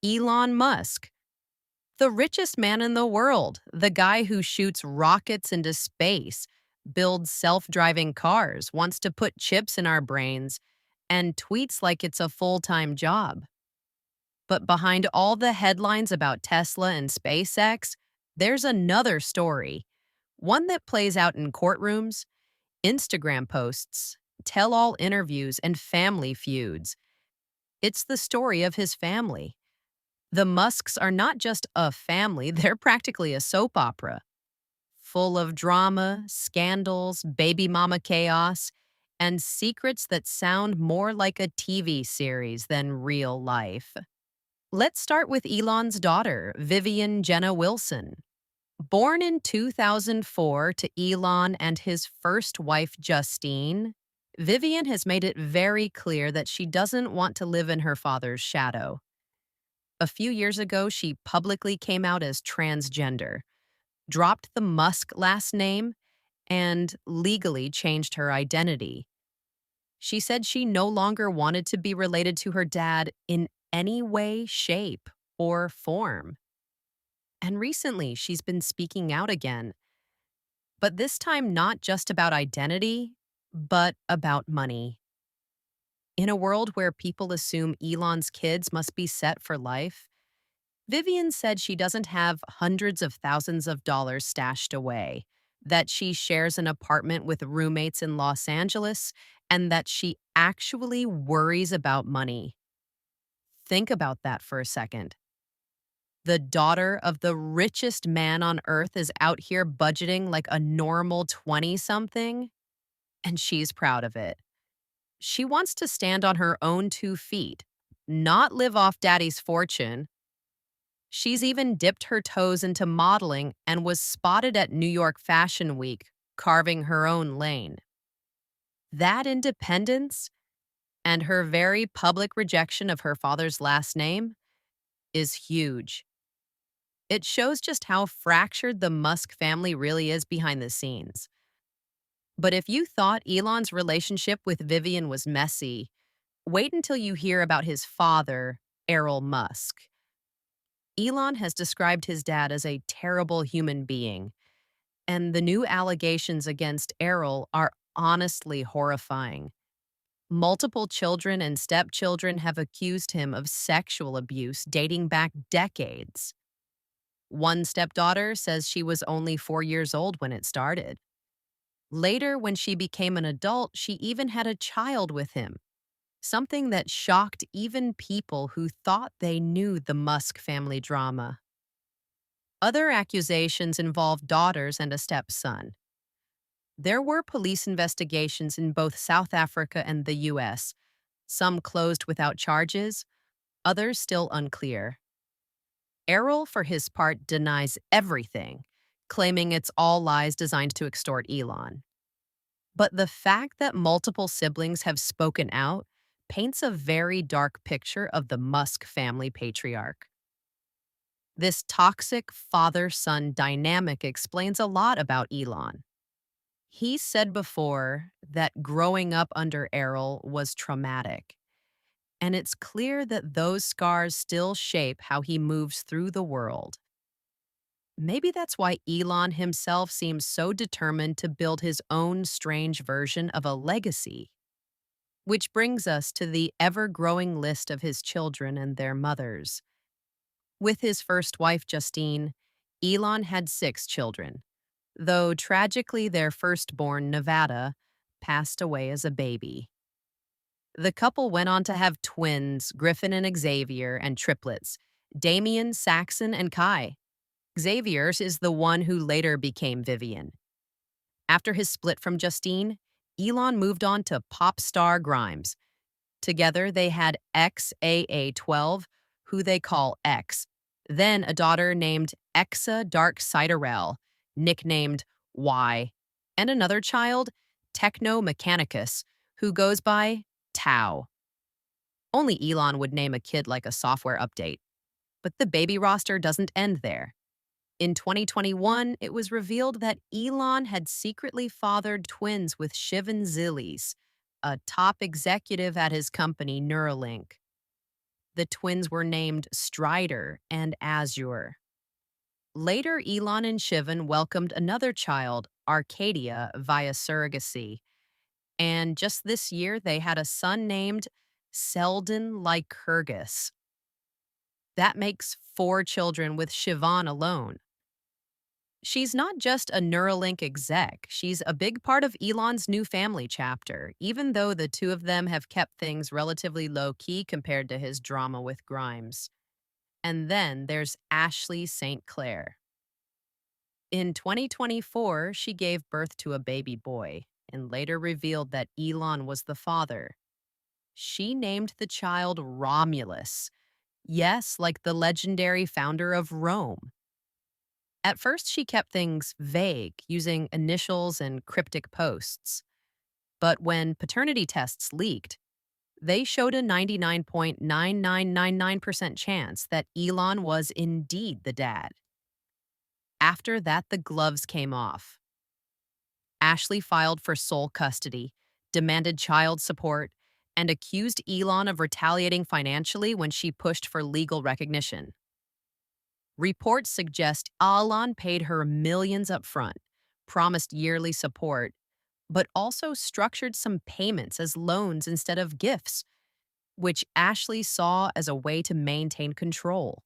Elon Musk, the richest man in the world, the guy who shoots rockets into space, builds self driving cars, wants to put chips in our brains, and tweets like it's a full time job. But behind all the headlines about Tesla and SpaceX, there's another story, one that plays out in courtrooms, Instagram posts, tell all interviews, and family feuds. It's the story of his family. The Musks are not just a family, they're practically a soap opera, full of drama, scandals, baby mama chaos, and secrets that sound more like a TV series than real life. Let's start with Elon's daughter, Vivian Jenna Wilson. Born in 2004 to Elon and his first wife, Justine, Vivian has made it very clear that she doesn't want to live in her father's shadow. A few years ago, she publicly came out as transgender, dropped the Musk last name, and legally changed her identity. She said she no longer wanted to be related to her dad in any way, shape, or form. And recently, she's been speaking out again, but this time not just about identity, but about money. In a world where people assume Elon's kids must be set for life, Vivian said she doesn't have hundreds of thousands of dollars stashed away, that she shares an apartment with roommates in Los Angeles, and that she actually worries about money. Think about that for a second. The daughter of the richest man on earth is out here budgeting like a normal 20 something, and she's proud of it. She wants to stand on her own 2 feet, not live off daddy's fortune. She's even dipped her toes into modeling and was spotted at New York Fashion Week, carving her own lane. That independence and her very public rejection of her father's last name is huge. It shows just how fractured the Musk family really is behind the scenes. But if you thought Elon's relationship with Vivian was messy, wait until you hear about his father, Errol Musk. Elon has described his dad as a terrible human being, and the new allegations against Errol are honestly horrifying. Multiple children and stepchildren have accused him of sexual abuse dating back decades. One stepdaughter says she was only 4 years old when it started. Later, when she became an adult, she even had a child with him, something that shocked even people who thought they knew the Musk family drama. Other accusations involve daughters and a stepson. There were police investigations in both South Africa and the US, some closed without charges, others still unclear. Errol, for his part, denies everything, claiming it's all lies designed to extort Elon. But the fact that multiple siblings have spoken out paints a very dark picture of the Musk family patriarch. This toxic father-son dynamic explains a lot about Elon. He said before that growing up under Errol was traumatic, and it's clear that those scars still shape how he moves through the world. Maybe that's why Elon himself seems so determined to build his own strange version of a legacy. Which brings us to the ever-growing list of his children and their mothers. With his first wife, Justine, Elon had 6 children, though tragically their firstborn, Nevada, passed away as a baby. The couple went on to have twins, Griffin and Xavier, and triplets, Damien, Saxon, and Kai. Xavier's is the one who later became Vivian. After his split from Justine, Elon moved on to pop star Grimes. Together, they had XAA12, who they call X, then a daughter named Exa Dark Siderel, nicknamed Y, and another child, Techno Mechanicus, who goes by Tau. Only Elon would name a kid like a software update. But the baby roster doesn't end there. In 2021, it was revealed that Elon had secretly fathered twins with Shivan Zilis, a top executive at his company Neuralink. The twins were named Strider and Azure. Later, Elon and Shivan welcomed another child, Arcadia, via surrogacy. And just this year, they had a son named Selden Lycurgus. That makes 4 children with Shivan alone. She's not just a Neuralink exec, she's a big part of Elon's new family chapter, even though the two of them have kept things relatively low key compared to his drama with Grimes. And then there's Ashley St. Clair. In 2024, she gave birth to a baby boy and later revealed that Elon was the father. She named the child Romulus. Yes, like the legendary founder of Rome. At first, she kept things vague, using initials and cryptic posts. But when paternity tests leaked, they showed a 99.9999% chance that Elon was indeed the dad. After that, the gloves came off. Ashley filed for sole custody, demanded child support, and accused Elon of retaliating financially when she pushed for legal recognition. Reports suggest Elon paid her millions up front, promised yearly support, but also structured some payments as loans instead of gifts, which Ashley saw as a way to maintain control.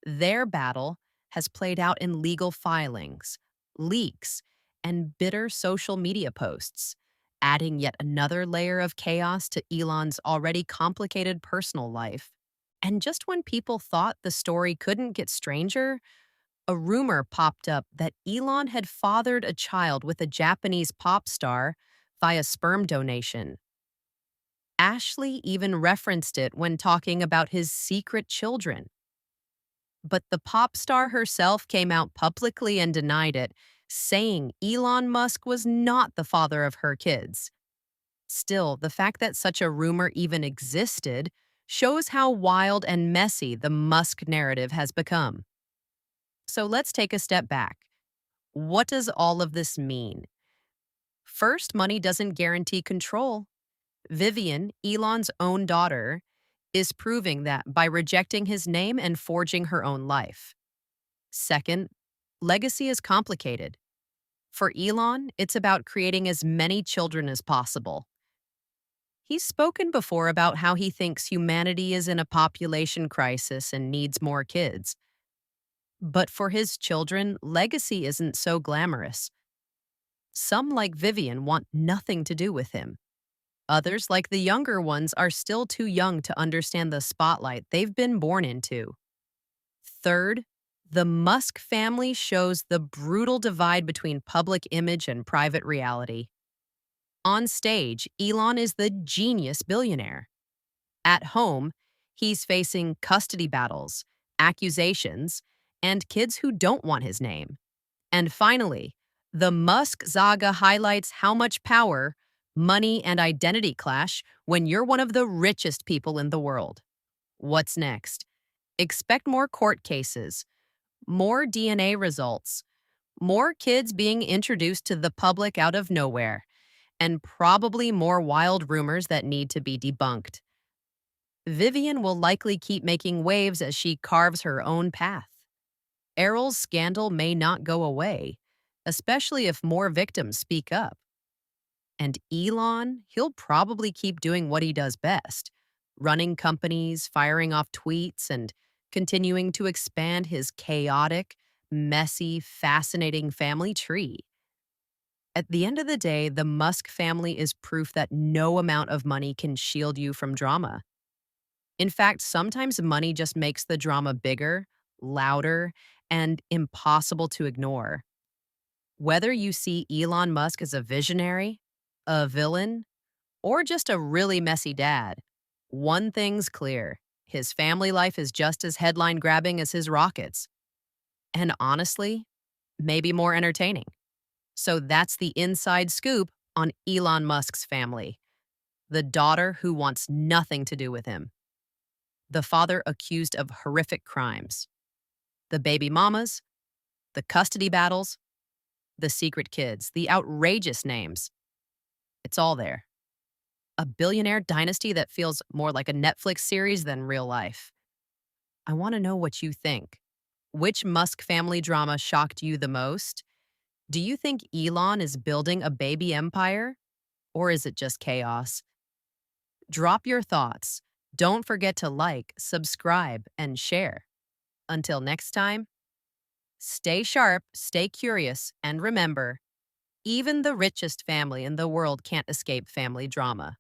Their battle has played out in legal filings, leaks, and bitter social media posts, adding yet another layer of chaos to Elon's already complicated personal life. And just when people thought the story couldn't get stranger, a rumor popped up that Elon had fathered a child with a Japanese pop star via sperm donation. Ashley even referenced it when talking about his secret children. But the pop star herself came out publicly and denied it, saying Elon Musk was not the father of her kids. Still, the fact that such a rumor even existed shows how wild and messy the Musk narrative has become. So let's take a step back. What does all of this mean? First, money doesn't guarantee control. Vivian, Elon's own daughter, is proving that by rejecting his name and forging her own life. Second, legacy is complicated. For Elon, it's about creating as many children as possible. He's spoken before about how he thinks humanity is in a population crisis and needs more kids. But for his children, legacy isn't so glamorous. Some, like Vivian, want nothing to do with him. Others, like the younger ones, are still too young to understand the spotlight they've been born into. Third, the Musk family shows the brutal divide between public image and private reality. On stage, Elon is the genius billionaire. At home, he's facing custody battles, accusations, and kids who don't want his name. And finally, the Musk saga highlights how much power, money, and identity clash when you're one of the richest people in the world. What's next? Expect more court cases, more DNA results, more kids being introduced to the public out of nowhere, and probably more wild rumors that need to be debunked. Vivian will likely keep making waves as she carves her own path. Errol's scandal may not go away, especially if more victims speak up. And Elon, he'll probably keep doing what he does best, running companies, firing off tweets, and continuing to expand his chaotic, messy, fascinating family tree. At the end of the day, the Musk family is proof that no amount of money can shield you from drama. In fact, sometimes money just makes the drama bigger, louder, and impossible to ignore. Whether you see Elon Musk as a visionary, a villain, or just a really messy dad, one thing's clear: his family life is just as headline grabbing as his rockets. And honestly, maybe more entertaining. So that's the inside scoop on Elon Musk's family. The daughter who wants nothing to do with him. The father accused of horrific crimes. The baby mamas, the custody battles, the secret kids, the outrageous names. It's all there. a billionaire dynasty that feels more like a Netflix series than real life. I want to know what you think. Which Musk family drama shocked you the most? Do you think Elon is building a baby empire? Or is it just chaos? Drop your thoughts. Don't forget to like, subscribe, and share. Until next time, stay sharp, stay curious, and remember, even the richest family in the world can't escape family drama.